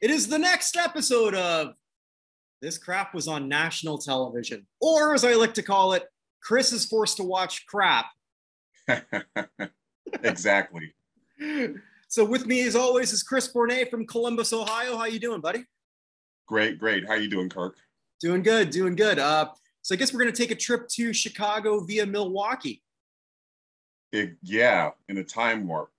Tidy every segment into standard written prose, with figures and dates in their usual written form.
It is the next episode of This Crap Was on National Television, or as I like to call it, Chris is forced to watch crap. Exactly. So with me, as always, is Chris Bournea from Columbus, Ohio. How you doing, buddy? Great. How you doing, Kirk? Doing good. So I guess we're going to take a trip to Chicago via Milwaukee. Yeah, in a time warp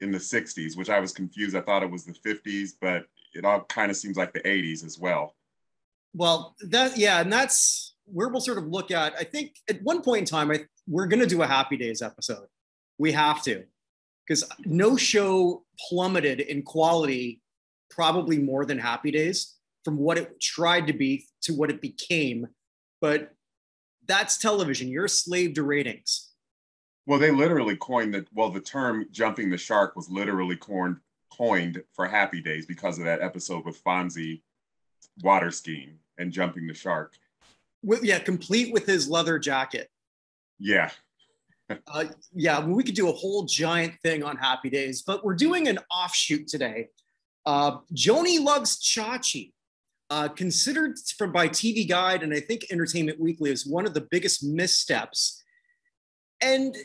in the 60s, which I was confused. I thought it was the 50s, but it all kind of seems like the 80s as well. Well, and that's where we'll sort of look at, I think at one point in time, we're going to do a Happy Days episode. We have to, because no show plummeted in quality probably more than Happy Days from what it tried to be to what it became. But that's television. You're a slave to ratings. Well, they literally coined the term jumping the shark was literally coined for Happy Days because of that episode with Fonzie water skiing and jumping the shark. Complete with his leather jacket. Yeah. We could do a whole giant thing on Happy Days, but we're doing an offshoot today. Joanie loves Chachi, considered by TV Guide and I think Entertainment Weekly as one of the biggest missteps. And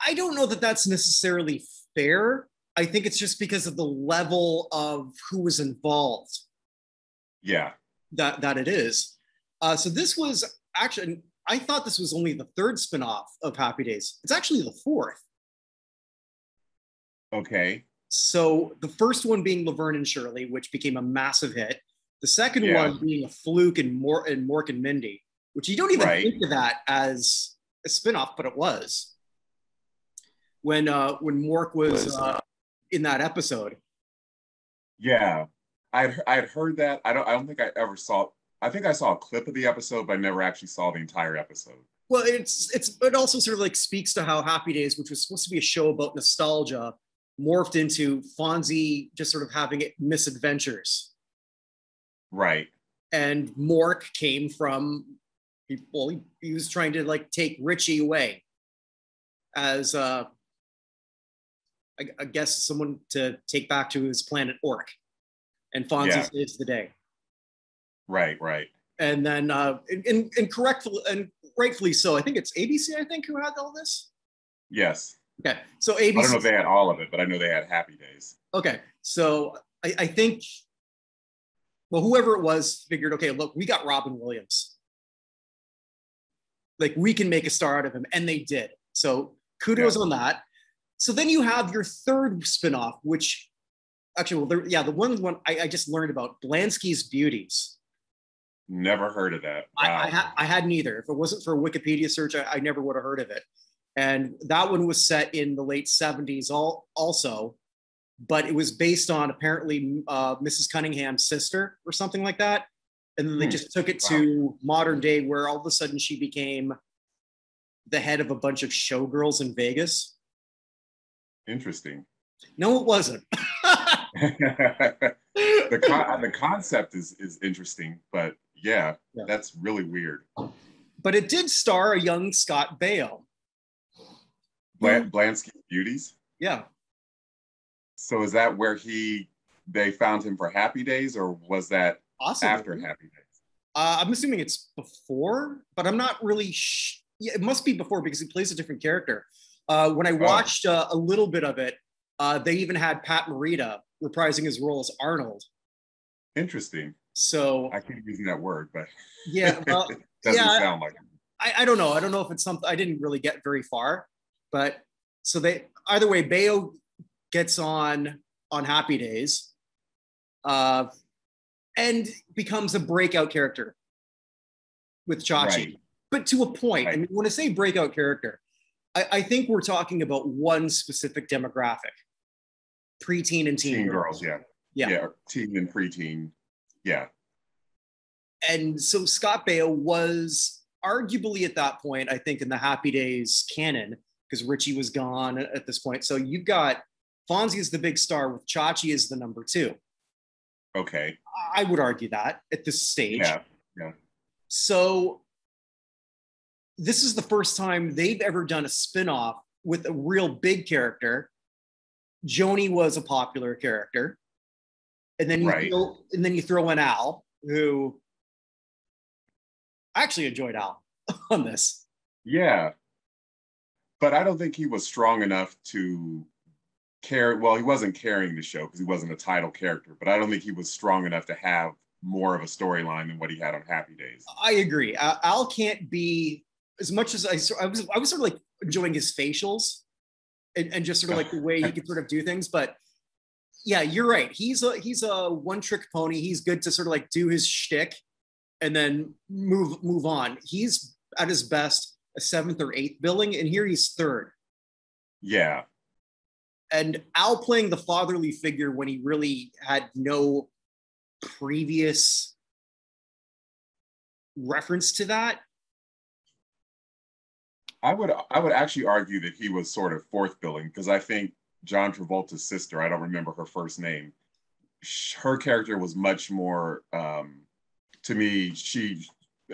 I don't know that that's necessarily fair. I think it's just because of the level of who was involved. Yeah. That it is. So this was actually, I thought this was only the third spinoff of Happy Days. It's actually the fourth. Okay. So the first one being Laverne and Shirley, which became a massive hit. The second one being a fluke in Mork and Mindy, which you don't even think of that as a spinoff, but it was. When Mork was in that episode. Yeah, I'd heard that. I don't think I ever saw. I think I saw a clip of the episode, but I never actually saw the entire episode. Well, it also sort of like speaks to how Happy Days, which was supposed to be a show about nostalgia, morphed into Fonzie just sort of having misadventures. Right. And Mork came from he was trying to like take Richie away as I guess someone to take back to his planet Orc, and Fonzie saves the day. Right. And then, and rightfully so. I think it's ABC. I think who had all this. Yes. Okay, so ABC. I don't know if they had all of it, but I know they had Happy Days. Okay, so I think, well, whoever it was figured, okay, look, we got Robin Williams. Like we can make a star out of him, and they did. So kudos on that. So then you have your third spinoff, which actually, the one I just learned about, Blansky's Beauties. Never heard of that. Wow. I hadn't either. If it wasn't for a Wikipedia search, I never would have heard of it. And that one was set in the late 70s also, but it was based on apparently Mrs. Cunningham's sister or something like that. And then they just took it to modern day where all of a sudden she became the head of a bunch of showgirls in Vegas. Interesting. No, it wasn't. the concept is interesting, but yeah, that's really weird. But it did star a young Scott Baio. Blansky's Beauties? Yeah. So is that where they found him for Happy Days, or was that after Happy Days? I'm assuming it's before, but I'm not really it must be before because he plays a different character. When I watched a little bit of it, they even had Pat Morita reprising his role as Arnold. Interesting. So I keep using that word, but well, doesn't sound like it. I don't know. I don't know if it's something I didn't really get very far, but so they either way, Baio gets on Happy Days, and becomes a breakout character with Chachi. Right. But to a point, right. I mean, when I say breakout character, I think we're talking about one specific demographic, preteen and teen girls. Yeah. Yeah, teen and preteen. Yeah. And so Scott Baio was arguably at that point, I think, in the Happy Days canon, because Richie was gone at this point. So you've got Fonzie is the big star with Chachi as the number two. Okay. I would argue that at this stage. Yeah. Yeah. So this is the first time they've ever done a spinoff with a real big character. Joanie was a popular character. And then you throw in Al, who I actually enjoyed Al on this. Yeah. But I don't think he was strong enough to carry. Well, he wasn't carrying the show because he wasn't a title character, but I don't think he was strong enough to have more of a storyline than what he had on Happy Days. I agree. Al can't be, as much as I was sort of like enjoying his facials and just sort of like the way he could sort of do things. But yeah, you're right. He's a one trick pony. He's good to sort of like do his shtick and then move on. He's at his best a seventh or eighth billing, and here he's third. Yeah. And Al playing the fatherly figure when he really had no previous reference to that. I would actually argue that he was sort of fourth billing, because I think John Travolta's sister, I don't remember her first name, her character was much more, to me,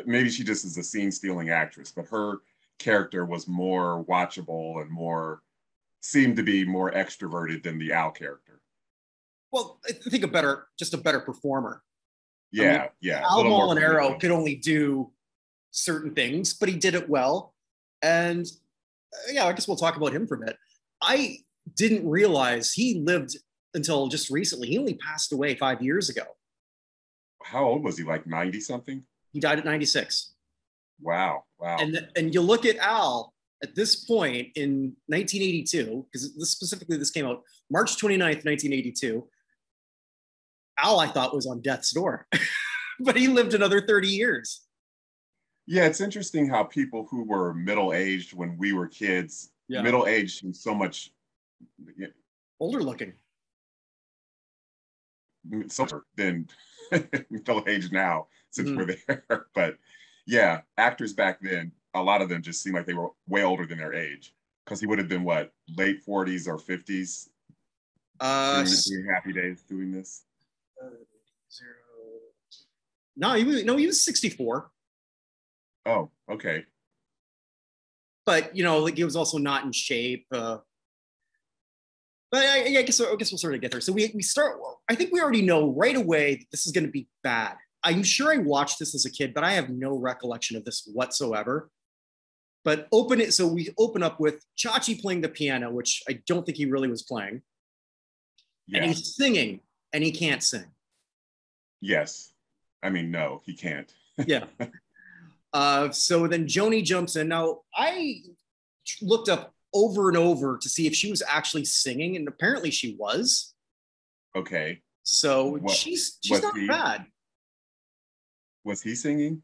maybe she just is a scene stealing actress, but her character was more watchable and seemed to be more extroverted than the Al character. Well, I think a better performer. Yeah, yeah. Al Molinaro could only do certain things, but he did it well. And yeah, I guess we'll talk about him for a bit. I didn't realize he lived until just recently. He only passed away 5 years ago. How old was he? Like 90 something? He died at 96. Wow. And you look at Al at this point in 1982, because this came out March 29th, 1982. Al, I thought, was on death's door, but he lived another 30 years. Yeah, it's interesting how people who were middle-aged when we were kids, middle-aged and so much older looking. So than middle-aged now, since we're there. But yeah, actors back then, a lot of them just seemed like they were way older than their age, because he would have been what, late 40s or 50s doing Happy Days doing this. No, he was 64. Oh, okay. But like he was also not in shape. But I guess we'll sort of get there. So we start. I think we already know right away that this is going to be bad. I'm sure I watched this as a kid, but I have no recollection of this whatsoever. But we open up with Chachi playing the piano, which I don't think he really was playing. Yeah. And he's singing, and he can't sing. Yes. I mean, no, he can't. Yeah. So then Joanie jumps in. Now, I looked up over and over to see if she was actually singing, and apparently she was. Okay. So she's not bad. Was he singing?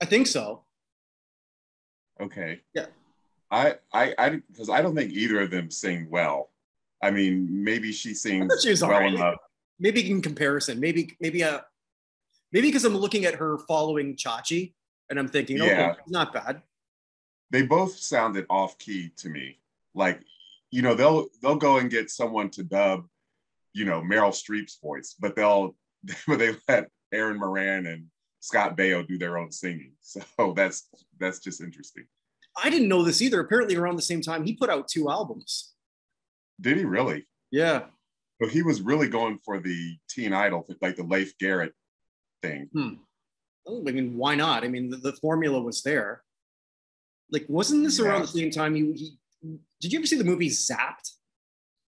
I think so. Okay. Yeah. Because I don't think either of them sing well. I mean, maybe she sings well enough. Maybe in comparison, maybe because I'm looking at her following Chachi, and I'm thinking, okay, not bad. They both sounded off key to me. Like, they'll go and get someone to dub, Meryl Streep's voice, but they let Aaron Moran and Scott Baio do their own singing. So that's just interesting. I didn't know this either. Apparently, around the same time, he put out 2 albums. Did he really? Yeah. But he was really going for the teen idol, like the Leif Garrett thing. Oh, I mean, why not? I mean, the formula was there. Like, wasn't this around the same time did you ever see the movie Zapped?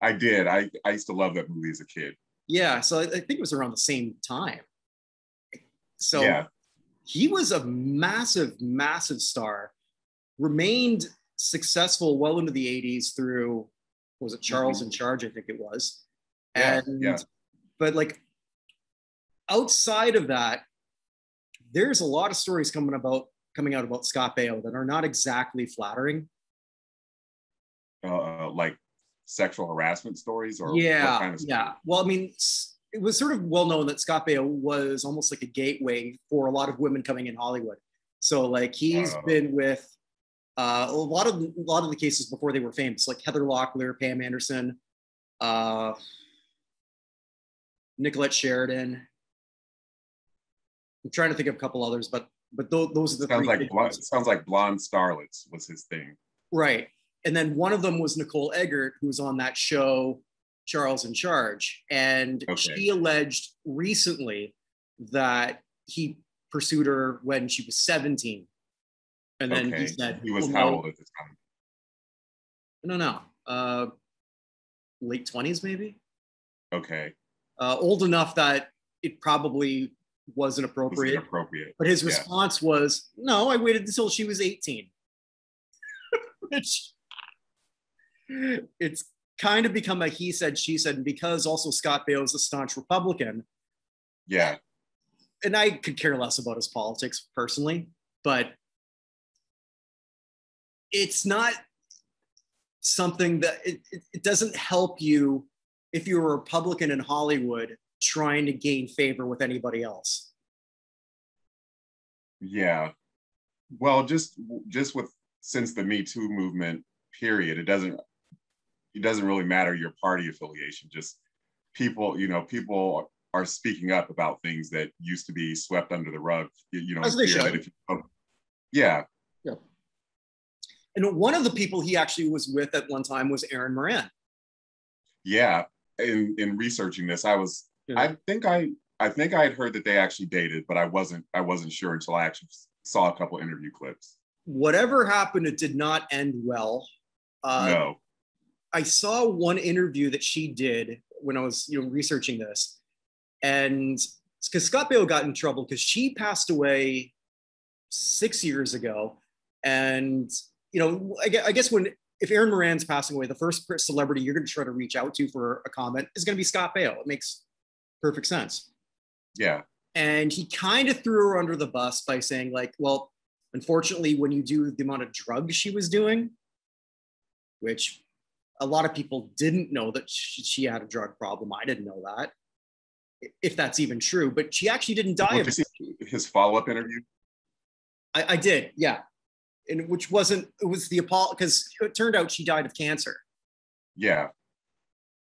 I did. I used to love that movie as a kid. Yeah, so I think it was around the same time. So he was a massive, massive star, remained successful well into the 80s through, was it Charles in Charge, I think it was. But like outside of that, there's a lot of stories coming out about Scott Baio that are not exactly flattering. Like sexual harassment stories, or what kind of stories? Well, I mean, it was sort of well known that Scott Baio was almost like a gateway for a lot of women coming in Hollywood. So like he's been with a lot of the cases before they were famous, like Heather Locklear, Pam Anderson, Nicolette Sheridan. I'm trying to think of a couple others, but those are the sounds three. Like sounds like Blonde Starlets was his thing. Right. And then one of them was Nicole Eggert, who was on that show, Charles in Charge. And she alleged recently that he pursued her when she was 17. And then he said he was how old at the time? I don't know. Late 20s, maybe. Okay. Old enough that it probably wasn't appropriate. But his response was, no, I waited until she was 18. It's kind of become a he said, she said, and because also Scott Baio is a staunch Republican. Yeah. And I could care less about his politics personally, but it's not something that it doesn't help you if you're a Republican in Hollywood trying to gain favor with anybody else. Yeah. Well, just with since the Me Too movement period, it doesn't really matter your party affiliation. Just people are speaking up about things that used to be swept under the rug. As they should. Yeah. Yeah. And one of the people he actually was with at one time was Aaron Moran. Yeah. In researching this, I think I had heard that they actually dated, but I wasn't sure until I actually saw a couple interview clips. Whatever happened, it did not end well. No. I saw one interview that she did when I was researching this, and because Scott Baio got in trouble because she passed away 6 years ago, and I guess if Aaron Moran's passing away, the first celebrity you're going to try to reach out to for a comment is going to be Scott Baio. It makes perfect sense. Yeah. And he kind of threw her under the bus by saying like, well, unfortunately, when you do the amount of drugs she was doing, which a lot of people didn't know that she had a drug problem. I didn't know that, if that's even true, but she actually didn't die. Did you see his follow-up interview? I did, yeah. And it was the Apollo, because it turned out she died of cancer. Yeah.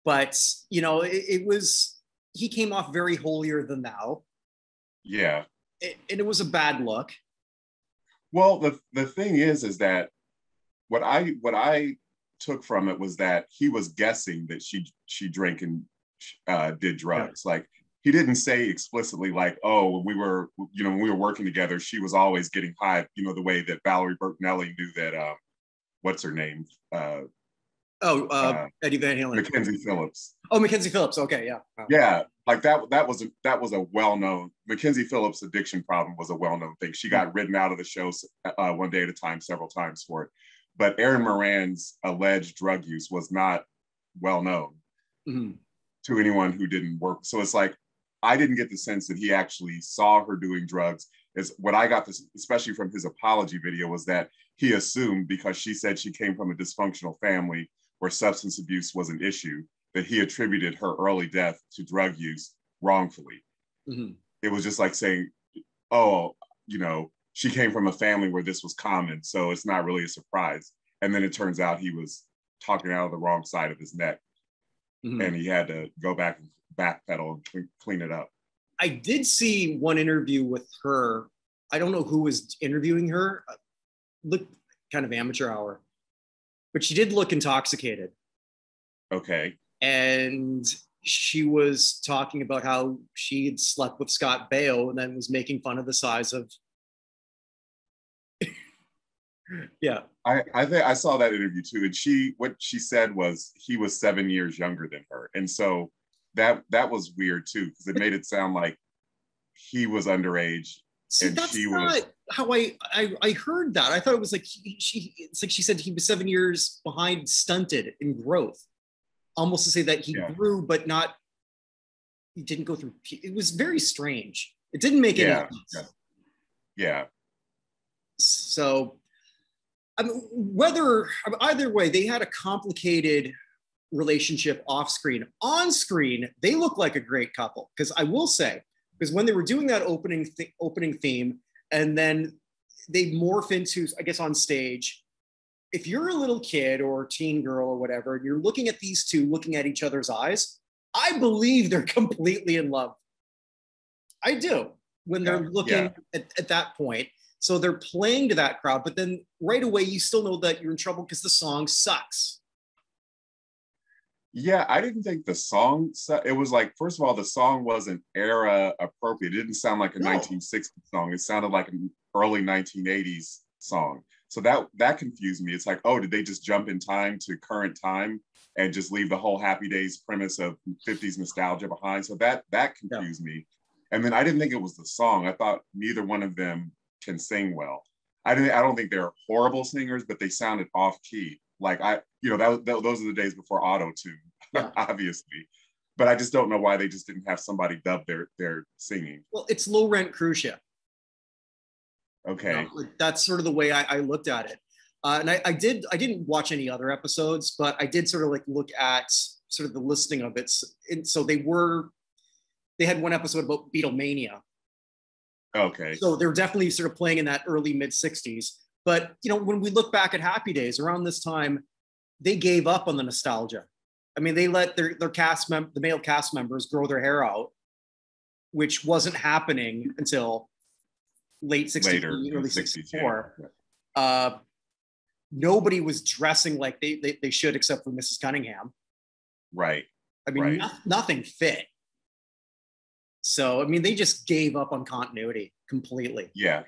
But, he came off very holier than thou. Yeah. And it was a bad look. Well, the thing is that what I took from it was that he was guessing that she drank and did drugs. Yeah. Like he didn't say explicitly like, oh, when we were working together, she was always getting high, the way that Valerie Bertinelli knew that what's her name? Eddie Van Halen. Mackenzie Phillips. Oh, Mackenzie Phillips. Okay, yeah. Yeah, like that was a well-known, Mackenzie Phillips' addiction problem was a well-known thing. She got written out of the show One Day at a Time several times for it. But Aaron Moran's alleged drug use was not well known to anyone who didn't work. So it's like, I didn't get the sense that he actually saw her doing drugs. Is what I got this, especially from his apology video, was that he assumed because she said she came from a dysfunctional family where substance abuse was an issue, that he attributed her early death to drug use wrongfully. Mm-hmm. It was just like saying, oh, she came from a family where this was common, so it's not really a surprise. And then it turns out he was talking out of the wrong side of his neck, and he had to go back and backpedal and clean it up. I did see one interview with her. I don't know who was interviewing her. Looked kind of amateur hour, but she did look intoxicated. Okay. And she was talking about how she had slept with Scott Baio and then was making fun of the size of. Yeah. I think I saw that interview too. And what she said was he was 7 years younger than her. And so that was weird too, because it made it sound like he was underage. See, that's not how I heard that. I thought it was like it's like she said he was 7 years behind, stunted in growth. Almost to say that he grew, but he didn't go through. It was very strange. It didn't make any sense. Yeah. So, either way, they had a complicated relationship off screen. On screen, they look like a great couple. Because I will say, because when they were doing that opening theme, and then they morph into, I guess, on stage, if you're a little kid or teen girl or whatever, and you're looking at these two, looking at each other's eyes, I believe they're completely in love. I do, when they're looking at that point. So they're playing to that crowd, but then right away, you still know that you're in trouble because the song sucks. Yeah, I didn't think the song, it was like, first of all, the song wasn't era appropriate. It didn't sound like a 1960s song. It sounded like an early 1980s song. So that confused me. It's like, oh, did they just jump in time to current time and just leave the whole Happy Days premise of 50s nostalgia behind? So that confused me. And then I didn't think it was the song. I thought neither one of them can sing well. I don't think they're horrible singers, but they sounded off key. Like those are the days before auto-tune, obviously. But I just don't know why they just didn't have somebody dub their singing. Well, it's low rent cruise ship. Okay. That's sort of the way I looked at it. And I didn't watch any other episodes, but I did sort of like look at sort of the listing of it. And so they had one episode about Beatlemania. Okay. So they're definitely sort of playing in that early mid 60s. But, when we look back at Happy Days around this time, they gave up on the nostalgia. I mean, they let their the male cast members grow their hair out, which wasn't happening until late 60s, early 64. Yeah. Nobody was dressing like they should, except for Mrs. Cunningham. Right. I mean, nothing fit. So, I mean, they just gave up on continuity completely. Yeah.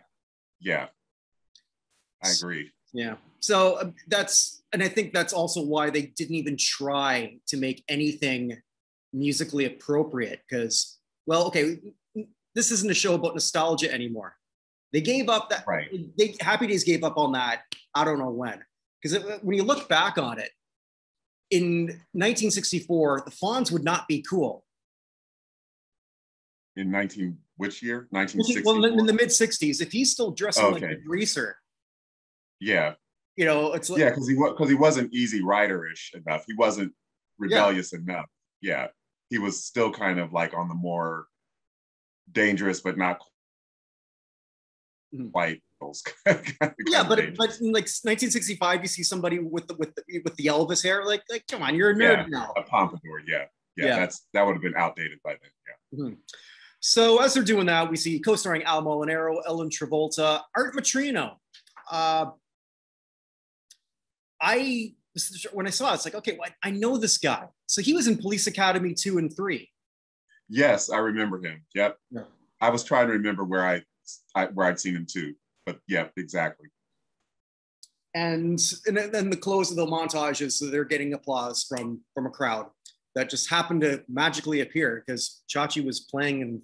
I agree. Yeah. So and I think that's also why they didn't even try to make anything musically appropriate because, well, okay, this isn't a show about nostalgia anymore. They gave up that. Right. Happy Days gave up on that. I don't know when. Because when you look back on it, in 1964, the Fonz would not be cool. In which year? 1964? Well, in the mid 60s, if he's still dressing like a greaser. Yeah. It's like, because he wasn't Easy Rider-ish enough. He wasn't rebellious enough. Yeah. He was still kind of like on the more dangerous, but not quite. Yeah, but in like 1965, you see somebody with the Elvis hair, like come on, you're a nerd now. A pompadour, yeah. That would have been outdated by then. Yeah. Mm-hmm. So as they're doing that, we see co-starring Al Molinaro, Ellen Travolta, Art Matrino. When I saw it, it's like, okay, well, I know this guy. So he was in Police Academy 2 and 3. Yes, I remember him. Yep. Yeah. I was trying to remember where I'd seen him too, but yeah, exactly. And then the close of the montage is they're getting applause from a crowd that just happened to magically appear because Chachi was playing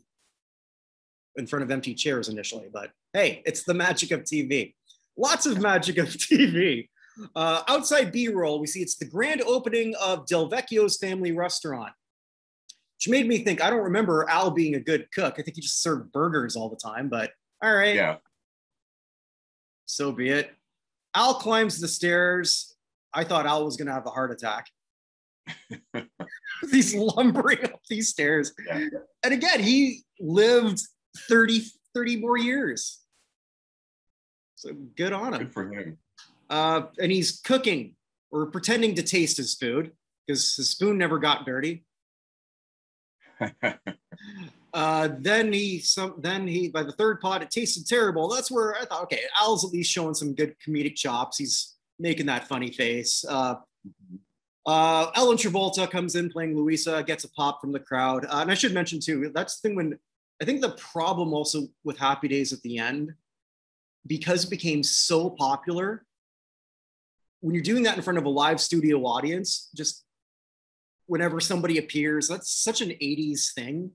in front of empty chairs initially. But hey, it's the magic of TV. Lots of magic of TV. Outside B-roll, we see it's the grand opening of Del Vecchio's family restaurant, which made me think, I don't remember Al being a good cook. I think he just served burgers all the time, but all right. Yeah. So be it. Al climbs the stairs. I thought Al was going to have a heart attack. He's lumbering up these stairs. Yeah. And again, he lived 30 more years. So good on him. Good for him. And he's cooking or pretending to taste his food because his spoon never got dirty. Then he by the third pot, it tasted terrible. That's where I thought, okay, Al's at least showing some good comedic chops. He's making that funny face. Ellen Travolta comes in playing Louisa, gets a pop from the crowd. And I should mention too, that's the thing when I think the problem also with Happy Days at the end, because it became so popular, when you're doing that in front of a live studio audience, just whenever somebody appears, that's such an 80s thing.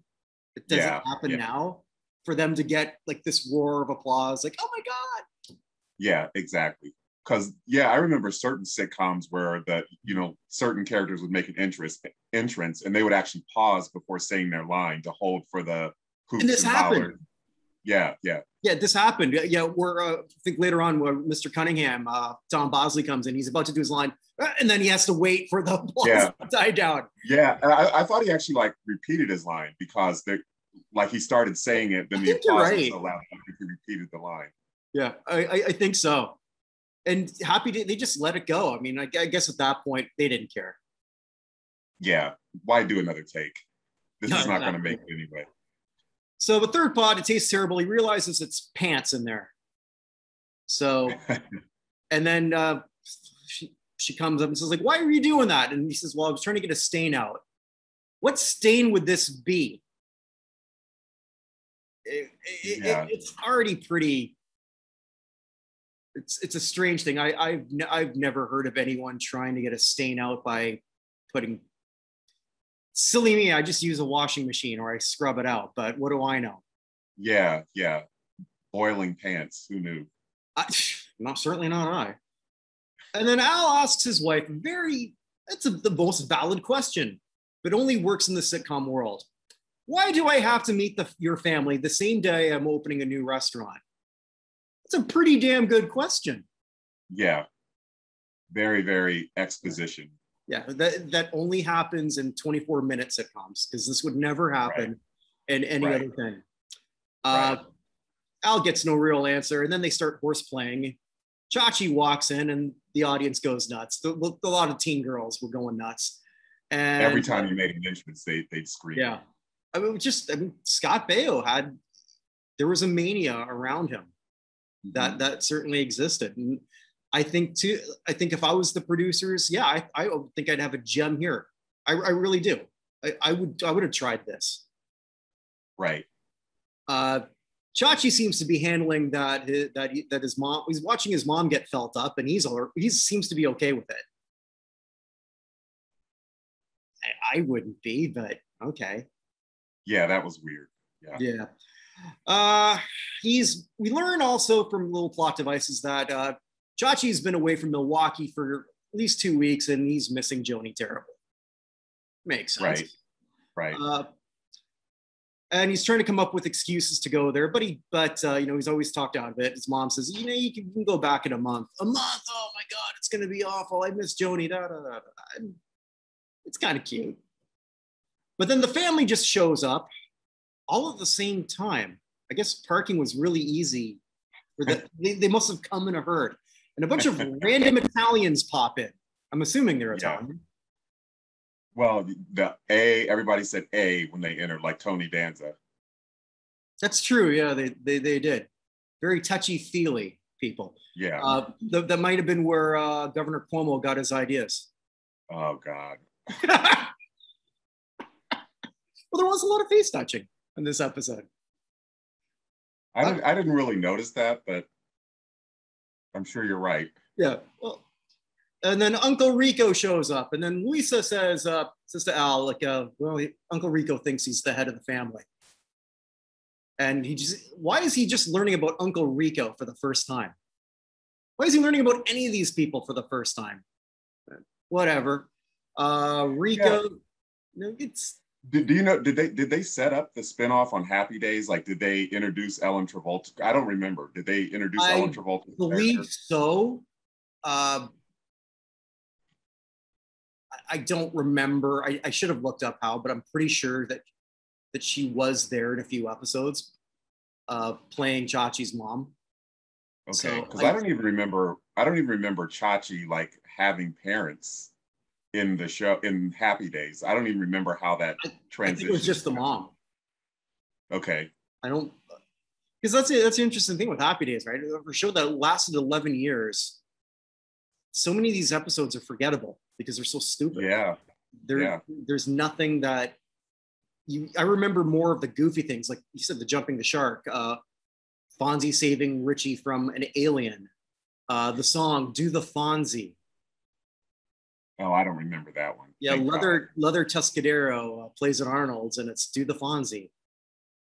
It doesn't happen now for them to get like this roar of applause, like, oh my God. Yeah, exactly. Because I remember certain sitcoms where certain characters would make an entrance and they would actually pause before saying their line to hold for the hoops and hollers. Yeah. Yeah, this happened. Yeah, I think later on where Mr. Cunningham, Tom Bosley comes in, he's about to do his line, and then he has to wait for the applause to die down. Yeah, I thought he actually like repeated his line because like he started saying it, then the applause was so loud that he repeated the line. Yeah, I think so. And Happy Day, they just let it go. I mean, I guess at that point they didn't care. Yeah, why do another take? This is not going to make it anyway. So the third pod, it tastes terrible. He realizes it's pants in there. So, and then she comes up and says, like, why are you doing that? And he says, well, I was trying to get a stain out. What stain would this be? It's already pretty. It's a strange thing. I've never heard of anyone trying to get a stain out by putting. Silly me, I just use a washing machine or I scrub it out, but what do I know? Yeah. Boiling pants, who knew? Certainly not I. And then Al asks his wife, the most valid question, but only works in the sitcom world. Why do I have to meet your family the same day I'm opening a new restaurant? That's a pretty damn good question. Yeah. Very, very exposition. Yeah, that only happens in 24-minute sitcoms because this would never happen in any other thing. Al gets no real answer, and then they start horse playing. Chachi walks in, and the audience goes nuts. A lot of teen girls were going nuts. And every time he made an entrance, they'd scream. Yeah, Scott Baio there was a mania around him that certainly existed. And I think if I was the producers, I think I'd have a gem here. I really do. I would have tried this. Right. Chachi seems to be handling that his mom, he's watching his mom get felt up, and he seems to be okay with it. I wouldn't be, but okay. Yeah, that was weird. Yeah. We learn also from little plot devices that Chachi's been away from Milwaukee for at least 2 weeks, and he's missing Joanie terribly. Makes sense. Right. And he's trying to come up with excuses to go there, but he's always talked out of it. His mom says, you can go back in a month. A month? Oh my God, it's going to be awful. I miss Joanie. It's kind of cute. But then the family just shows up all at the same time. I guess parking was really easy. They must have come in a herd. And a bunch of random Italians pop in. I'm assuming they're Italian. Well, everybody said A when they entered, like Tony Danza. That's true. Yeah, they did. Very touchy-feely people. Yeah. That might have been where Governor Cuomo got his ideas. Oh, God. Well, there was a lot of face touching in this episode. I didn't really notice that, but I'm sure you're right. Yeah. Well, and then Uncle Rico shows up, and then Lisa says to Al, Uncle Rico thinks he's the head of the family. And why is he just learning about Uncle Rico for the first time? Why is he learning about any of these people for the first time? Whatever. Rico, Do you know? Did they set up the spinoff on Happy Days? Like, did they introduce Ellen Travolta? I don't remember. Did they introduce Ellen Travolta? I believe so. I don't remember. I should have looked up how, but I'm pretty sure that she was there in a few episodes, playing Chachi's mom. Okay, because I don't even remember Chachi like having parents in the show in Happy Days. I don't even remember how that transitioned. I think it was just the mom. Okay. I don't, because that's the interesting thing with Happy Days, right? For a show that lasted 11 years, so many of these episodes are forgettable because they're so stupid. Yeah. There's nothing that I remember more of the goofy things, like you said, the jumping the shark, Fonzie saving Richie from an alien, the song "Do the Fonzie." Oh, I don't remember that one. Yeah, Leather Tuscadero plays at Arnold's, and it's "Do the Fonzie."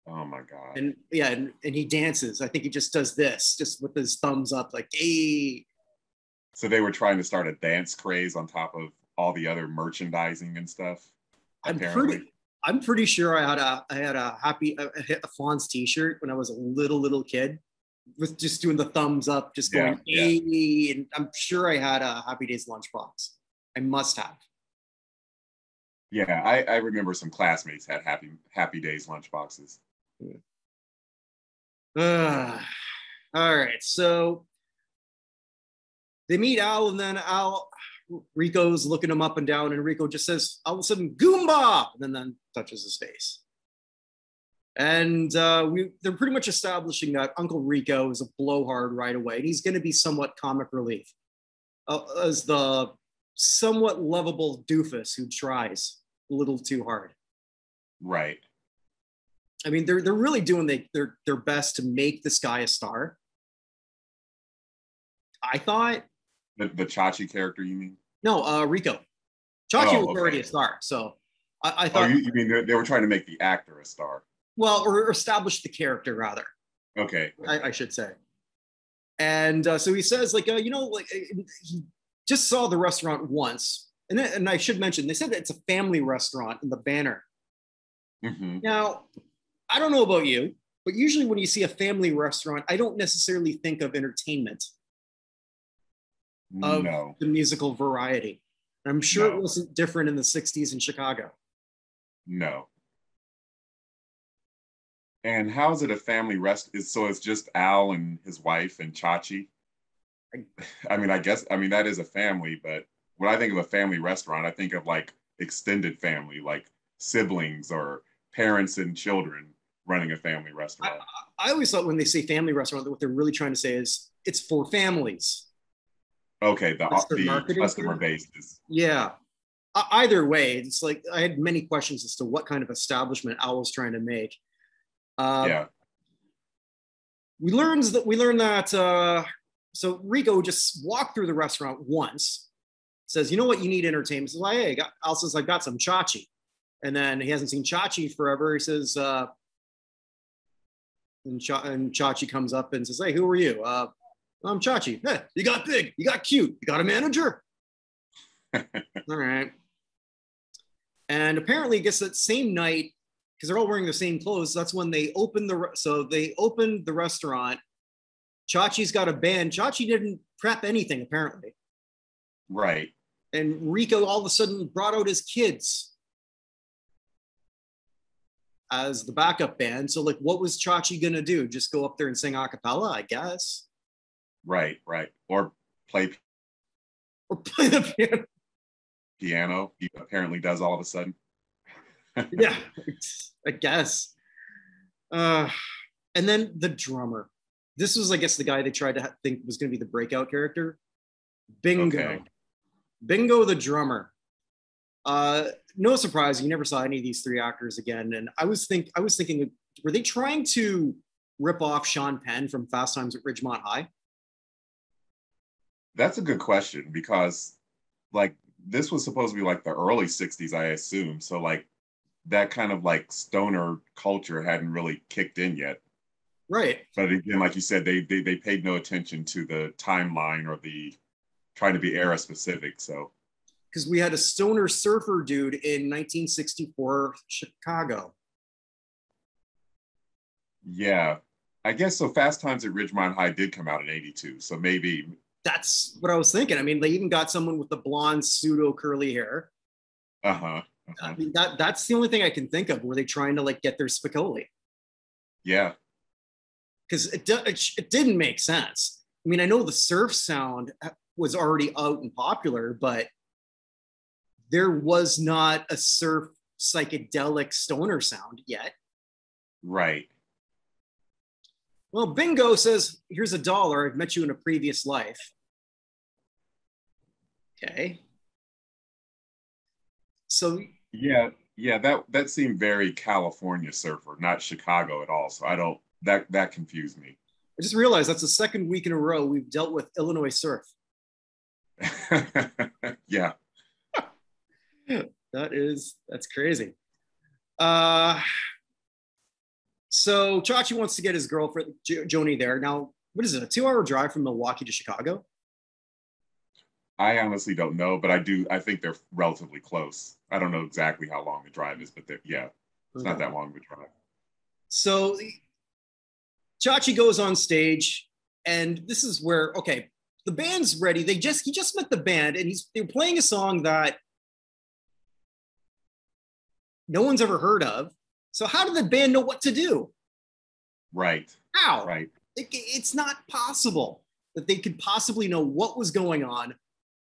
Oh my God. And and he dances. I think he just does this, just with his thumbs up, like, hey. So they were trying to start a dance craze on top of all the other merchandising and stuff. I'm I'm pretty sure I had a a Fonz t-shirt when I was a little kid, with just doing the thumbs up, just going, hey, and I'm sure I had a Happy Days lunchbox. I must have. Yeah, I remember some classmates had Happy Days lunchboxes. All right, so they meet Al, and then Rico's looking him up and down, and Rico just says all of a sudden Goomba, and then touches his face. And they're pretty much establishing that Uncle Rico is a blowhard right away, and he's going to be somewhat comic relief as the somewhat lovable doofus who tries a little too hard. Right. I mean, they're really doing their best to make this guy a star. I thought. The Chachi character, you mean? No, Rico. Chachi was already a star, so I thought. Oh, you mean they were trying to make the actor a star? Well, or establish the character rather. Okay. I should say. And so he says, like, he just saw the restaurant once, and I should mention they said that it's a family restaurant in the banner. Mm-hmm. Now, I don't know about you, but usually when you see a family restaurant, I don't necessarily think of entertainment. Of the musical variety. I'm sure it wasn't different in the 60s in Chicago. No. And how is it a family so it's just Al and his wife and Chachi? I mean, that is a family, but when I think of a family restaurant, I think of like extended family, like siblings or parents and children running a family restaurant. I always thought when they say family restaurant, what they're really trying to say is it's for families. Okay, the customer base is. Yeah. Either way, it's like I had many questions as to what kind of establishment Al was trying to make. We learned that so Rico just walked through the restaurant once, says, you know what, you need entertainment. Says, like, hey, Al says, I've got some Chachi. And then he hasn't seen Chachi forever. He says, and Chachi comes up and says, hey, who are you? I'm Chachi. Hey, you got big, you got cute, you got a manager? All right. And apparently, I guess that same night, because they're all wearing the same clothes, that's when they opened the restaurant. Chachi's got a band. Chachi didn't prep anything, apparently. Right. And Rico all of a sudden brought out his kids as the backup band. So, like, what was Chachi gonna do? Just go up there and sing a cappella, I guess. Right. Or play the piano. Piano. He apparently does all of a sudden. Yeah, I guess. And then the drummer. This was, I guess, the guy they tried to think was going to be the breakout character. Bingo. Okay. Bingo, the drummer. No surprise, you never saw any of these three actors again. And I was thinking, were they trying to rip off Sean Penn from Fast Times at Ridgemont High? That's a good question, because like this was supposed to be like the early 60s, I assume. So like that kind of like stoner culture hadn't really kicked in yet. Right. But again, like you said, they paid no attention to the timeline or the trying to be era specific. So because we had a stoner surfer dude in 1964 Chicago. Yeah. I guess so. Fast Times at Ridgemont High did come out in 82. So maybe that's what I was thinking. I mean, they even got someone with the blonde pseudo curly hair. Uh-huh. I mean, that's the only thing I can think of. Were they trying to like get their Spicoli? Yeah. Because it didn't make sense. I mean, I know the surf sound was already out and popular, but there was not a surf psychedelic stoner sound yet. Right. Well, Bingo says, here's $1. I've met you in a previous life. Okay. So yeah, that seemed very California surfer, not Chicago at all. So that confused me. I just realized that's the second week in a row we've dealt with Illinois surf. Yeah. That's crazy. So Chachi wants to get his girlfriend, Joanie, there. Now, what is it, a 2-hour drive from Milwaukee to Chicago? I honestly don't know, but I think they're relatively close. I don't know exactly how long the drive is, but yeah, it's not Okay. that long of a drive. So Chachi goes on stage, and this is where, okay, the band's ready. He just met the band, and they're playing a song that no one's ever heard of. So how did the band know what to do? Right. How? Right. It's not possible that they could possibly know what was going on,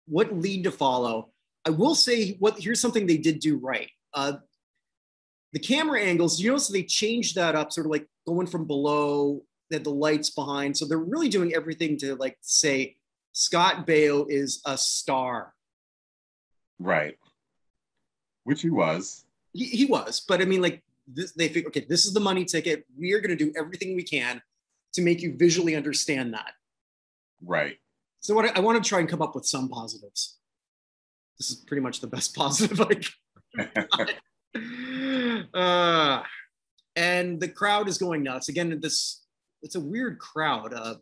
what lead to follow. I will say, here's something they did do right. The camera angles, so they changed that up, sort of like going from below, they had the lights behind. So they're really doing everything to like say Scott Baio is a star. Right. Which he was. He was, but I mean, like they figure, okay, this is the money ticket. We are going to do everything we can to make you visually understand that. Right. So I want to try and come up with some positives. This is pretty much the best positive I got. And the crowd is going nuts. Again, it's a weird crowd. A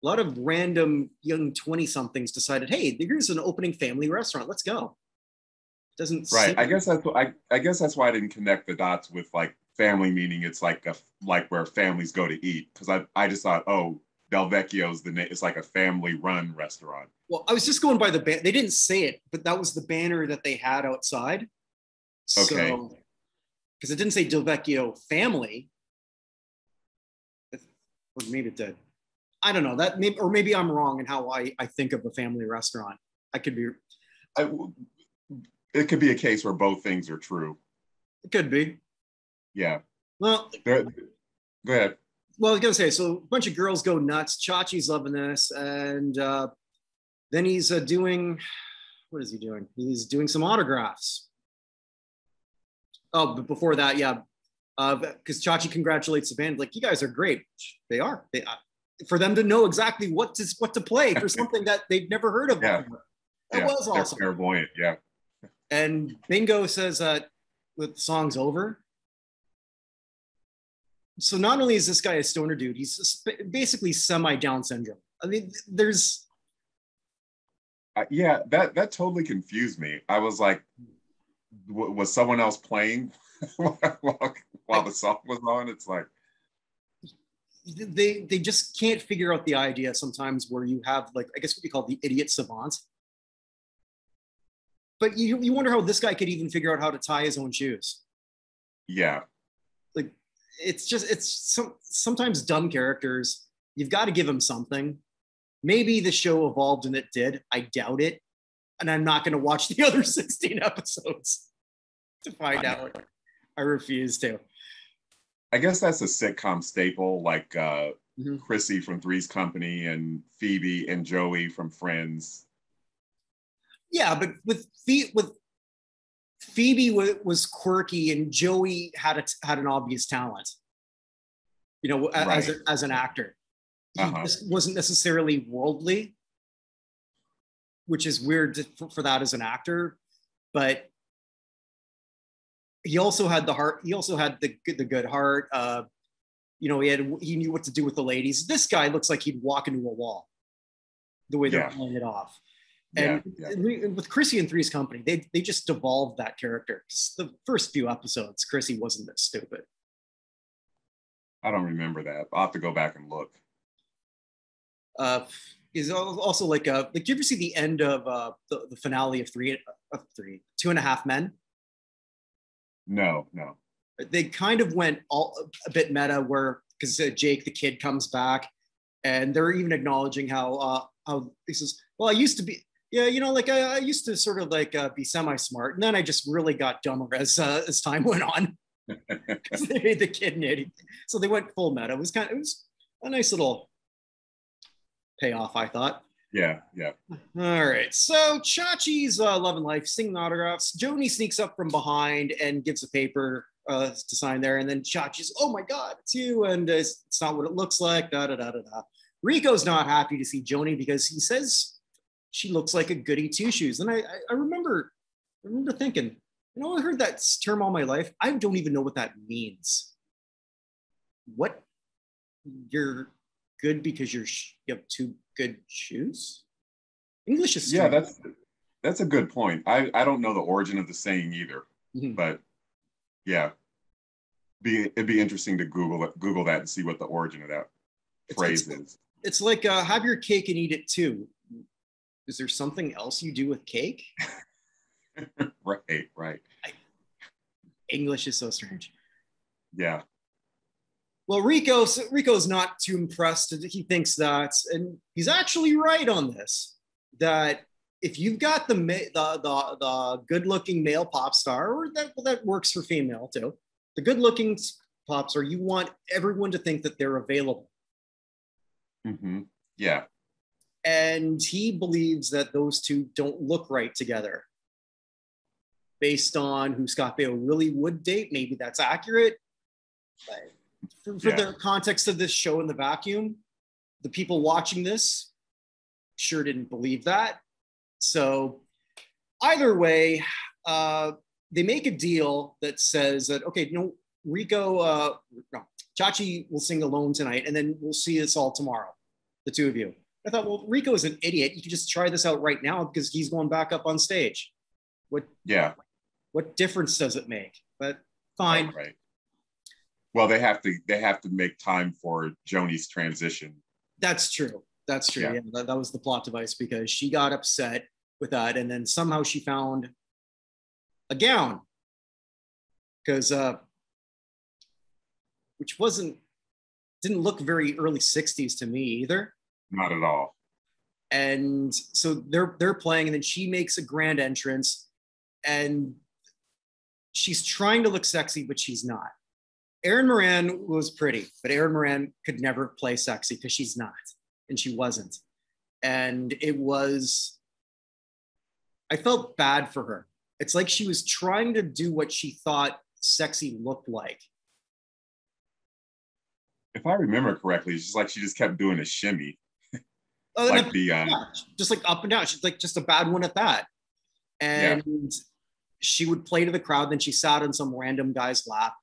lot of random young 20-somethings decided, hey, here's an opening family restaurant. Let's go. Doesn't right. seem... I guess that's why I didn't connect the dots with like family, meaning it's like where families go to eat. Because I just thought, oh, Del Vecchio's it's like a family-run restaurant. Well, I was just going by the banner. They didn't say it, but that was the banner that they had outside. Okay. So, because it didn't say Del Vecchio family, or maybe it did. I don't know that, maybe I'm wrong in how I think of a family restaurant. I could be. It could be a case where both things are true. It could be. Yeah. Well, go ahead. Well, I was gonna say, so a bunch of girls go nuts. Chachi's loving this, and then he's doing. What is he doing? He's doing some autographs. Oh, but before that, yeah, because Chachi congratulates the band, like, you guys are great. They are. For them to know exactly what to play for something that they've never heard of before. That was awesome. They're clairvoyant, yeah. And Bingo says that the song's over. So not only is this guy a stoner dude, he's basically semi-Down syndrome. I mean, there's... yeah, that totally confused me. I was like, was someone else playing while the song was on? It's like... They just can't figure out the idea sometimes where you have, like, I guess what we call the idiot savant. But you wonder how this guy could even figure out how to tie his own shoes. Yeah. Like, it's sometimes dumb characters. You've got to give them something. Maybe the show evolved and it did. I doubt it. And I'm not going to watch the other 16 episodes to find out. I refuse to. I guess that's a sitcom staple, like Chrissy from Three's Company and Phoebe and Joey from Friends. Yeah, but with Phoebe was quirky and Joey had an obvious talent, as an actor. He just wasn't necessarily worldly, which is weird for that as an actor, but he also had the heart. He also had the good heart. He knew what to do with the ladies. This guy looks like he'd walk into a wall, the way they're pulling it off. And with Chrissy and Three's Company, they just devolved that character. The first few episodes, Chrissy wasn't that stupid. I don't remember that. I'll have to go back and look. Is also like do you ever see the end of the finale of Two and a Half Men? No. They kind of went a bit meta, where because Jake the kid comes back, and they're even acknowledging how he says, "Well, I used to be." Yeah, I used to sort of be semi-smart, and then I just really got dumber as time went on. Because they made the kid an idiot. So they went full meta. It was a nice little payoff, I thought. Yeah. All right. So Chachi's loving life, singing autographs. Joanie sneaks up from behind and gives a paper to sign there, and then Chachi's, "Oh my God, it's you!" And it's not what it looks like. Da da da da da. Rico's not happy to see Joanie because he says she looks like a goody two-shoes. And I remember thinking, I heard that term all my life. I don't even know what that means. What? You're good because you have two good shoes? English is Yeah, strange. that's a good point. I don't know the origin of the saying either, Mhm. but yeah, it'd be interesting to Google that and see what the origin of that It's phrase is. it's like have your cake and eat it too. Is there something else you do with cake? Right, right. English is so strange. Yeah. Well, Rico's not too impressed. He thinks that, and he's actually right on this. That if you've got the good looking male pop star, or that works for female too, the good looking pop star, you want everyone to think that they're available. Mm-hmm. Yeah. And he believes that those two don't look right together. Based on who Scott Baio really would date, maybe that's accurate. But for Yeah. the context of this show in the vacuum, the people watching this sure didn't believe that. So either way, they make a deal that says that, okay, Rico, no, Chachi will sing alone tonight, and then we'll see this all tomorrow, the two of you. I thought, well, Rico is an idiot. You can just try this out right now because he's going back up on stage. What difference does it make? But fine. Right. Well, they have to make time for Joanie's transition. That's true. Yeah, that was the plot device because she got upset with that, and then somehow she found a gown because which didn't look very early 60s to me either. Not at all. And so they're playing, and then she makes a grand entrance, and she's trying to look sexy, but she's not. Erin Moran was pretty, but Erin Moran could never play sexy because she's not, and she wasn't. And I felt bad for her. It's like she was trying to do what she thought sexy looked like. If I remember correctly, it's just like she just kept doing a shimmy. Like just like up and down. She's like just a bad one at that. And she would play to the crowd. Then she sat on some random guy's lap.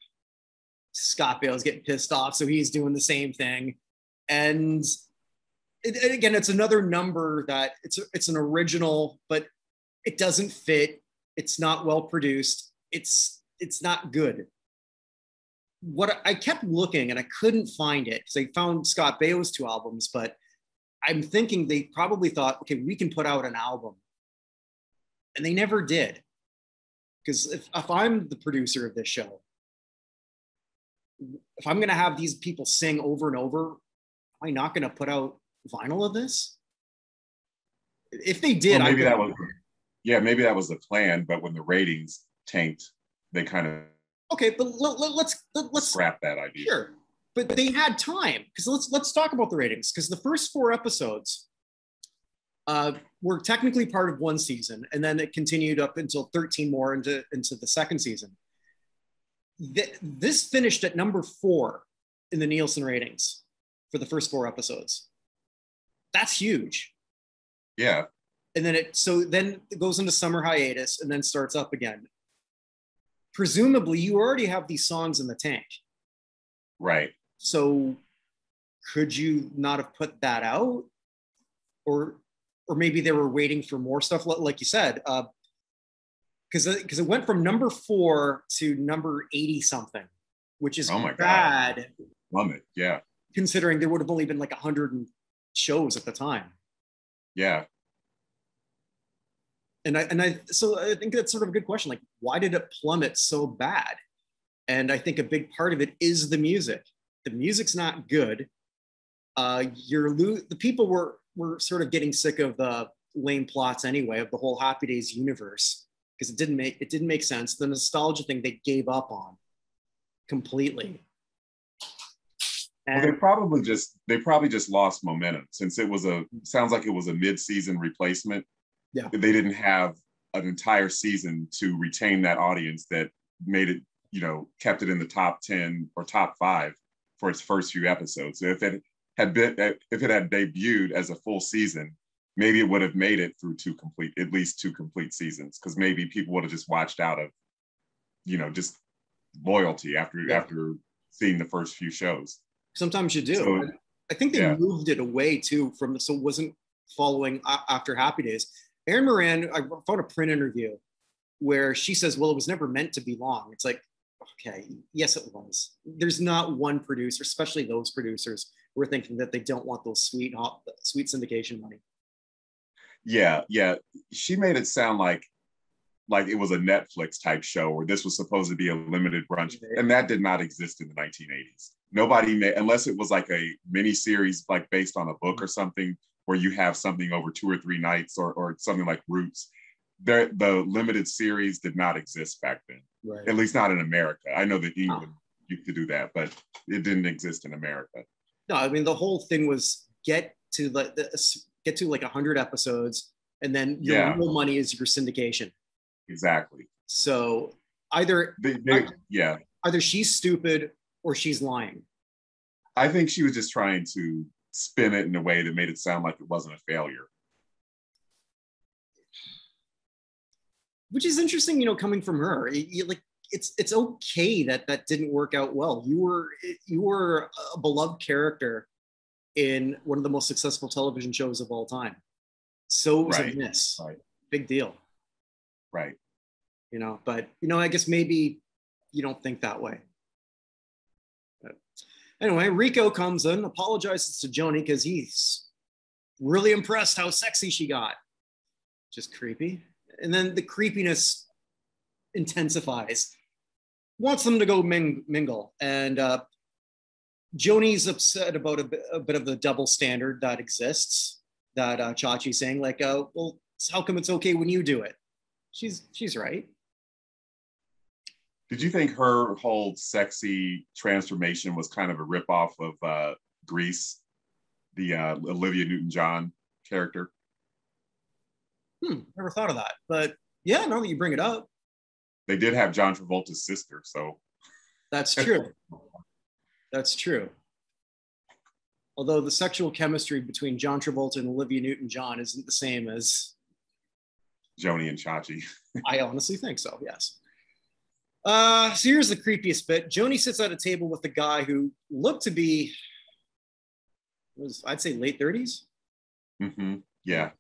Scott Baio's getting pissed off, so he's doing the same thing. And again, it's another number that it's an original, but it doesn't fit. It's not well produced. It's not good. What I kept looking and I couldn't find it because I found Scott Baio's 2 albums, but I'm thinking they probably thought, okay, we can put out an album. And they never did. Because if I'm the producer of this show, if I'm going to have these people sing over and over, am I not going to put out vinyl of this? If they did, well, maybe that was the plan. But when the ratings tanked, they kind of but let's scrap that idea. Sure, but they had time because let's talk about the ratings because the first 4 episodes were technically part of 1 season, and then it continued up until 13 more into the 2nd season. This finished at number 4 in the Nielsen ratings for the first 4 episodes. That's huge. Yeah. And then it goes into summer hiatus and then starts up again. Presumably, you already have these songs in the tank. Right. So could you not have put that out? Or maybe they were waiting for more stuff, like you said. Because it went from number 4 to number 80 something, which is bad. Plummet, yeah. Considering there would have only been like 100 shows at the time. Yeah. So I think that's sort of a good question. Like, why did it plummet so bad? And I think a big part of it is the music. The music's not good. The people were sort of getting sick of the lame plots anyway of the whole Happy Days universe because it didn't make sense. The nostalgia thing they gave up on completely. And well, they probably just lost momentum since sounds like it was a mid-season replacement. Yeah. They didn't have an entire season to retain that audience that made it, kept it in the top 10 or top 5 for its first few episodes. So if it had debuted as a full season, maybe it would have made it through at least 2 complete seasons, because maybe people would have just watched out of, just loyalty after seeing the first few shows. Sometimes you do. So, I think they moved it away too so it wasn't following after Happy Days. Erin Moran, I found a print interview where she says, well, it was never meant to be long. It's like, okay, yes, it was. There's not one producer, especially those producers, who are thinking that they don't want those sweet syndication money. Yeah, yeah. She made it sound like it was a Netflix type show, where this was supposed to be a limited brunch, and that did not exist in the 1980s. Nobody made, unless it was like a mini series, like based on a book or something, where you have something over 2 or 3 nights, or something like Roots. The limited series did not exist back then, right. At least not in America. I know that England used to do that, but it didn't exist in America. No, I mean, the whole thing was get to like 100 episodes, and then your real money is your syndication. Exactly. So either she's stupid or she's lying. I think she was just trying to spin it in a way that made it sound like it wasn't a failure. Which is interesting, you know, coming from her. It's okay that didn't work out well. You were a beloved character in one of the most successful television shows of all time. So it was a miss. Right. Big deal. Right. You know, but you know, I guess maybe you don't think that way. But anyway, Rico comes in, apologizes to Joanie because he's really impressed how sexy she got. Just creepy. And then the creepiness intensifies. Wants them to go mingle. And Joanie's upset about a bit of the double standard that exists, that Chachi's saying, like, well, how come it's okay when you do it? She's right. Did you think her whole sexy transformation was kind of a ripoff of Grease, the Olivia Newton-John character? Never thought of that. But yeah, now that you bring it up. They did have John Travolta's sister, so. That's true. That's true. Although the sexual chemistry between John Travolta and Olivia Newton-John isn't the same as Joanie and Chachi. I honestly think so, yes. So here's the creepiest bit. Joanie sits at a table with a guy who looked to be, I'd say late 30s. Mm-hmm. Yeah.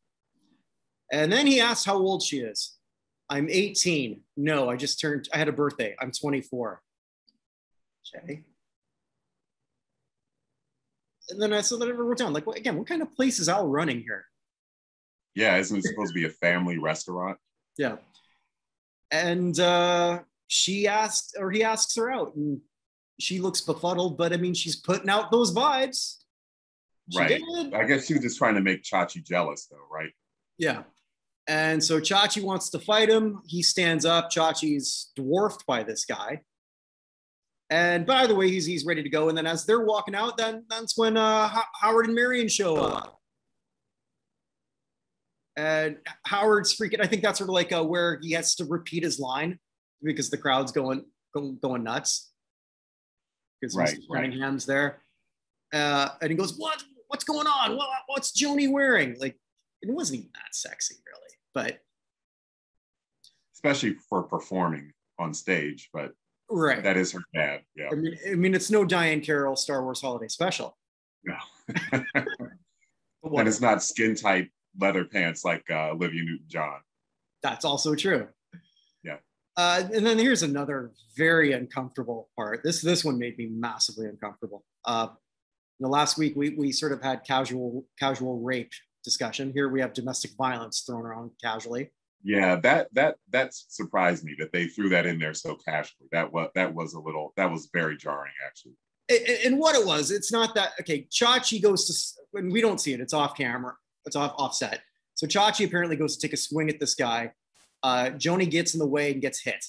And then he asked how old she is. I'm 18. No, I had a birthday. I'm 24. Okay. And then I wrote down, like, again, what kind of place is Al running here? Yeah, isn't it supposed to be a family restaurant? Yeah. And he asks her out, and she looks befuddled, but I mean, she's putting out those vibes. Right. I guess she was just trying to make Chachi jealous, though, right? Yeah. And so Chachi wants to fight him. He stands up. Chachi's dwarfed by this guy. And by the way, he's ready to go. And then as they're walking out, that's when Howard and Marion show up. And Howard's freaking. I think that's sort of like where he has to repeat his line because the crowd's going nuts. Because Mr. Cunningham's there. And he goes, What's going on? What's Joanie wearing? Like, it wasn't even that sexy, really. But especially for performing on stage, but right, that is her dad. Yeah, I mean, it's no Diane Carroll Star Wars Holiday Special. No, and it's not skin tight leather pants like Olivia Newton-John. That's also true. Yeah. And then here's another very uncomfortable part. This one made me massively uncomfortable. Last week we sort of had casual rape discussion. Here we have domestic violence thrown around casually. Yeah, that surprised me that they threw that in there so casually. That was very jarring, actually. And what it was, it's not that, okay, Chachi goes to, when we don't see it, it's off camera, it's offset. So Chachi apparently goes to take a swing at this guy. Joanie gets in the way and gets hit.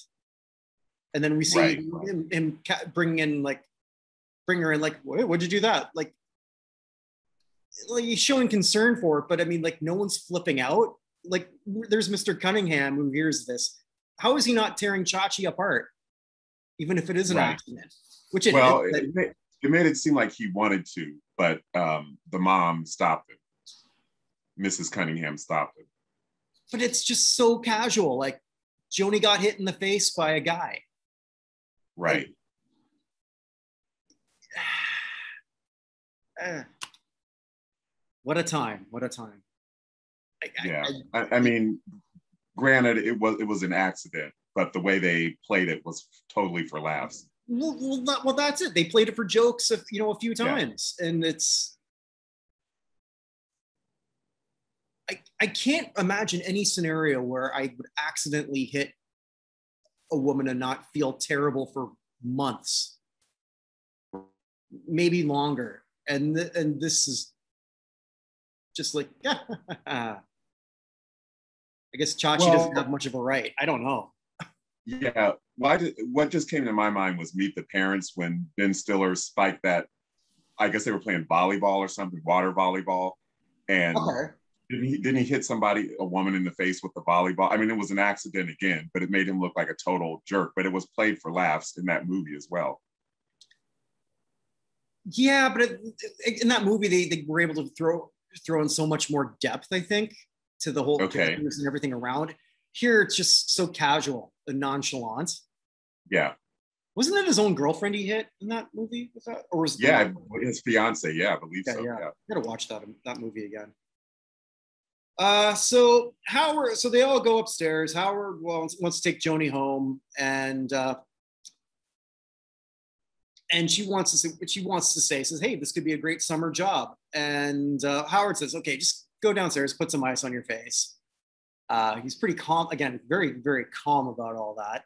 And then we see him bring her in, like, what'd you do that? Like he's showing concern for it, but I mean, like, no one's flipping out. Like, there's Mr. Cunningham who hears this. How is he not tearing Chachi apart, even if it is an accident? Which it made it seem like he wanted to, but the mom stopped him. Mrs. Cunningham stopped him. But it's just so casual. Like, Joanie got hit in the face by a guy. Right. What a time. What a time. Yeah, I mean, granted, it was an accident, but the way they played it was totally for laughs. Well, that's it. They played it for jokes, a few Yeah. times, and it's. I can't imagine any scenario where I would accidentally hit a woman and not feel terrible for months, maybe longer. And this is just like, I guess Chachi doesn't have much of a right. I don't know. Yeah, what just came to my mind was Meet the Parents when Ben Stiller spiked that. I guess they were playing volleyball or something, water volleyball, and Okay. didn't he hit a woman in the face with the volleyball? I mean, it was an accident again, but it made him look like a total jerk. But it was played for laughs in that movie as well. Yeah, but in that movie, they were able to throw in so much more depth, I think, to the whole characters and everything around. Here, it's just so casual and nonchalant. Yeah. Wasn't it his own girlfriend he hit in that movie? Was that, or was it his fiance? Yeah, I believe so. Yeah. I gotta watch that movie again. So Howard, so they all go upstairs. Howard wants to take Joanie home, and she wants to say, says, "Hey, this could be a great summer job." And Howard says, "Okay, just go downstairs, put some ice on your face." He's pretty calm, again, very, very calm about all that.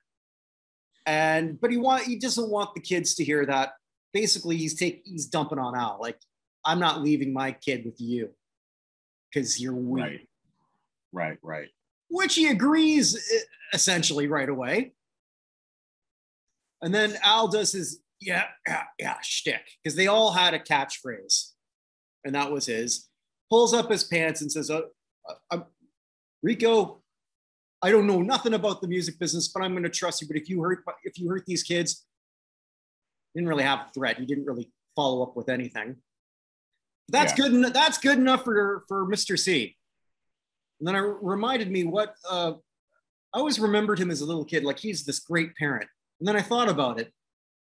But he doesn't want the kids to hear that. Basically, he's dumping on Al, like, "I'm not leaving my kid with you because you're weak." Right. Which he agrees essentially right away. And then Al does his yeah shtick, because they all had a catchphrase, and that was his. Pulls up his pants and says, "Rico, I don't know nothing about the music business, but I'm going to trust you. But if you hurt these kids," didn't really have a threat. He didn't really follow up with anything. That's good. That's good enough for Mr. C. And then it reminded me what I always remembered him as a little kid, like he's this great parent. And then I thought about it.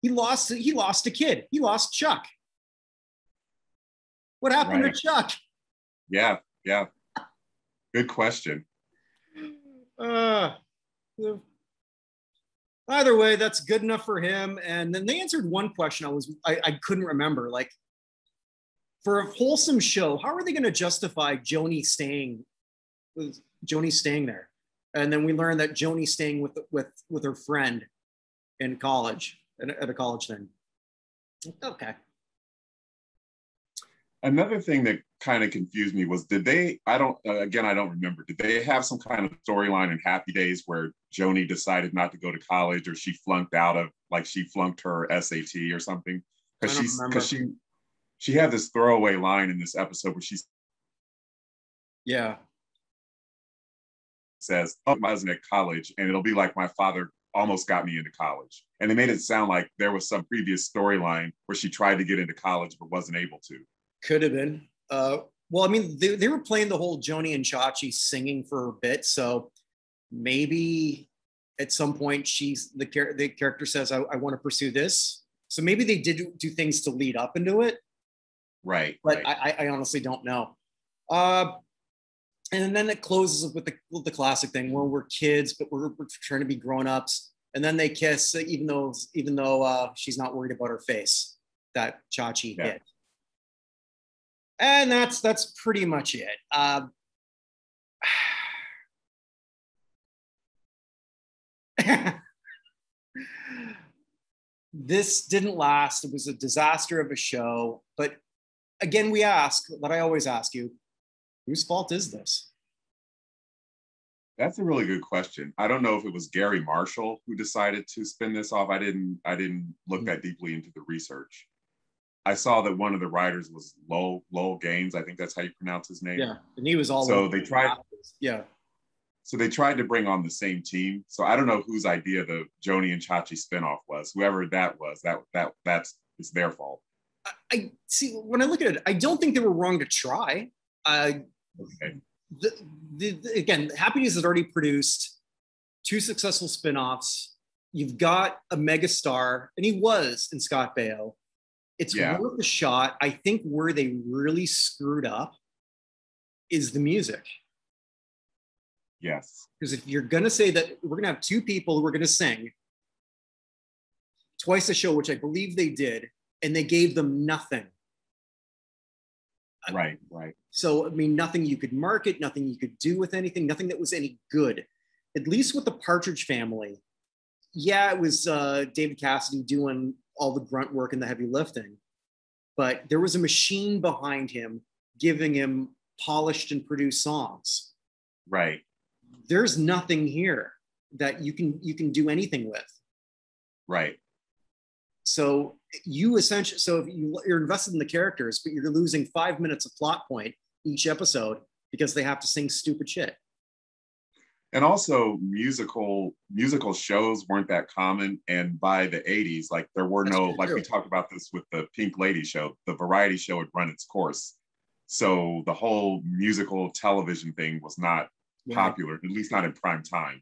He lost a kid. He lost Chuck. What happened to Chuck? Yeah. Good question. Either way, that's good enough for him. And then they answered one question I couldn't remember. Like, for a wholesome show, how are they going to justify Joanie staying there? And then we learned that Joanie's staying with her friend in college, at a college thing. Okay. Another thing that kind of confused me was, I don't remember, did they have some kind of storyline in Happy Days where Joanie decided not to go to college, or she flunked her SAT or something? Because she had this throwaway line in this episode where she says, "Oh, I wasn't at college, and it'll be like my father almost got me into college." And they made it sound like there was some previous storyline where she tried to get into college but wasn't able to. Could have been. Well, I mean, they were playing the whole Joanie and Chachi singing for a bit, so maybe at some point the character says, I want to pursue this. So maybe they did do things to lead up into it. Right. But right. I honestly don't know. And then it closes with the classic thing where we're kids, but we're trying to be grown-ups. And then they kiss, even though she's not worried about her face that Chachi hit. And that's pretty much it. This didn't last. It was a disaster of a show. But again, we ask, what I always ask you, whose fault is this? That's a really good question. I don't know if it was Gary Marshall who decided to spin this off. I didn't look that deeply into the research. I saw that one of the writers was Lowell Gaines. I think that's how you pronounce his name. Yeah, and he was all. So they tried. Yeah. So they tried to bring on the same team. So I don't know whose idea the Joanie and Chachi spinoff was. Whoever that was, it's their fault. I see. When I look at it, I don't think they were wrong to try. Okay. Again, Happy Days has already produced 2 successful spinoffs. You've got a megastar, and he was in Scott Baio. It's worth a shot. I think where they really screwed up is the music. Yes. Because if you're going to say that we're going to have two people who are going to sing twice a show, which I believe they did, and they gave them nothing. Right, right. So, I mean, nothing you could market, nothing you could do with anything, nothing that was any good. At least with the Partridge Family, yeah, it was David Cassidy doing all the grunt work and the heavy lifting, but there was a machine behind him giving him polished and produced songs. Right. There's nothing here that you can do anything with. Right. So you essentially, so if you're invested in the characters, but you're losing 5 minutes of plot point each episode because they have to sing stupid shit. And also musical shows weren't that common. And by the 80s, like there were we talked about this with the Pink Lady show, the variety show had run its course. So the whole musical television thing was not popular, at least not in prime time.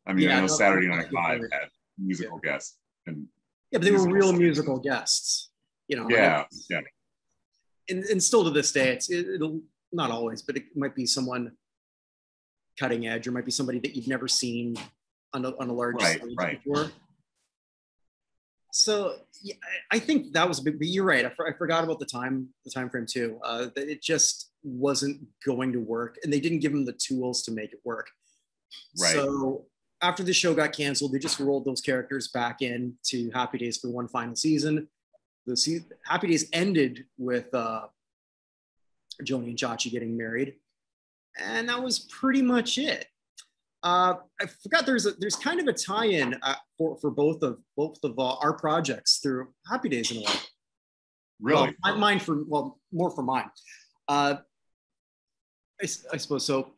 I mean, I know Saturday Night Live had musical guests. And but they were real musical guests, you know. Yeah. And still to this day, it'll not always, but it might be someone cutting edge, or might be somebody that you've never seen on a large stage before. So yeah, I think that was a big, but you're right. I forgot about the time frame too. That it just wasn't going to work, and they didn't give them the tools to make it work. Right. So after the show got canceled, they just rolled those characters back in to Happy Days for one final season. Happy Days ended with Joanie and Chachi getting married, and that was pretty much it. I forgot there's kind of a tie-in for both of our projects through Happy Days in a way. Really? Well, more for mine. I suppose so.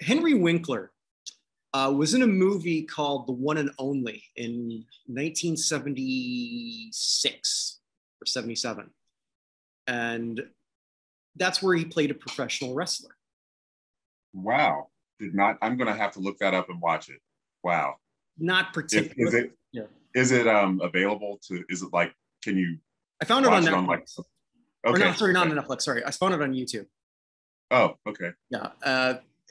Henry Winkler was in a movie called The One and Only in 1976 or 77. And that's where he played a professional wrestler. Wow. I'm going to have to look that up and watch it. Wow. Not particularly. Is it available can you? I found it on Netflix. Okay. Not on Netflix. Sorry. I found it on YouTube. Oh, okay. Yeah.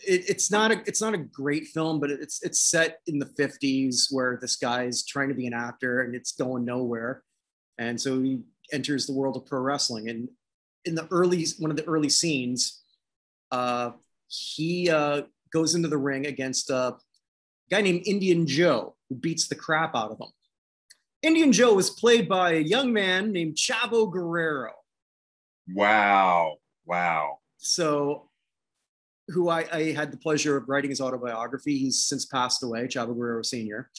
It's not a great film, but it's set in the 50s where this guy's trying to be an actor and it's going nowhere. And so he enters the world of pro wrestling. And in one of the early scenes, he goes into the ring against a guy named Indian Joe, who beats the crap out of him. Indian Joe was played by a young man named Chavo Guerrero. Wow. So, who I had the pleasure of writing his autobiography. He's since passed away, Chavo Guerrero Sr.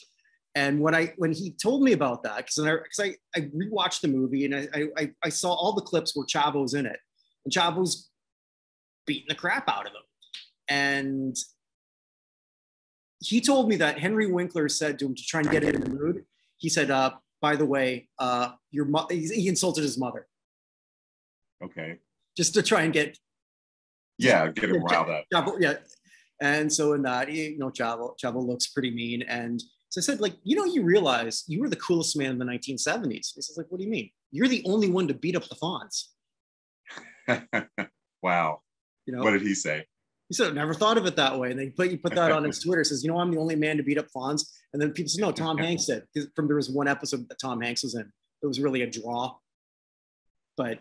And when he told me about that, because I rewatched the movie and I saw all the clips where Chavo's in it, and Chavo's beating the crap out of him. And he told me that Henry Winkler said to him to try and get him in the mood. He said, by the way, he insulted his mother. Okay. Just to try and get him riled up. Chavo, yeah. And so in that, Chavo looks pretty mean. And so I said, you realize you were the coolest man in the 1970s. He says, what do you mean? You're the only one to beat up the Fonz. Wow. What did he say? He said, I never thought of it that way. And then he put that on his Twitter. Says, I'm the only man to beat up Fonz. And then people said, no, Tom Hanks did. There was one episode that Tom Hanks was in. It was really a draw. But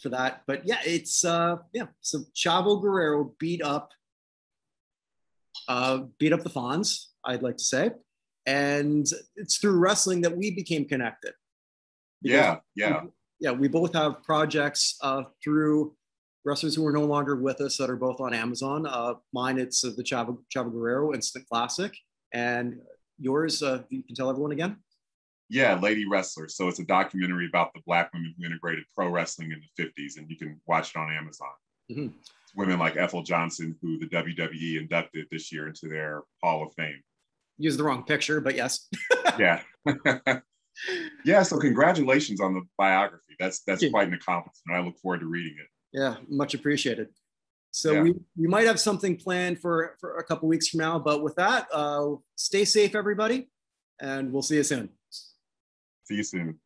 for that. But yeah, it's So Chavo Guerrero beat up the Fonz, I'd like to say. And it's through wrestling that we became connected. Yeah. We both have projects through wrestlers who are no longer with us that are both on Amazon. Mine, it's the Chavo Guerrero Instant Classic. And yours, you can tell everyone again? Yeah, Lady Wrestler. So it's a documentary about the Black women who integrated pro wrestling in the 50s, and you can watch it on Amazon. Mm-hmm. It's women like Ethel Johnson, who the WWE inducted this year into their Hall of Fame. Use the wrong picture, but yes. Yeah. Yeah, so congratulations on the biography. That's quite an accomplishment. I look forward to reading it. Yeah, much appreciated. So we might have something planned for a couple weeks from now, but with that, stay safe, everybody, and we'll see you soon. See you soon.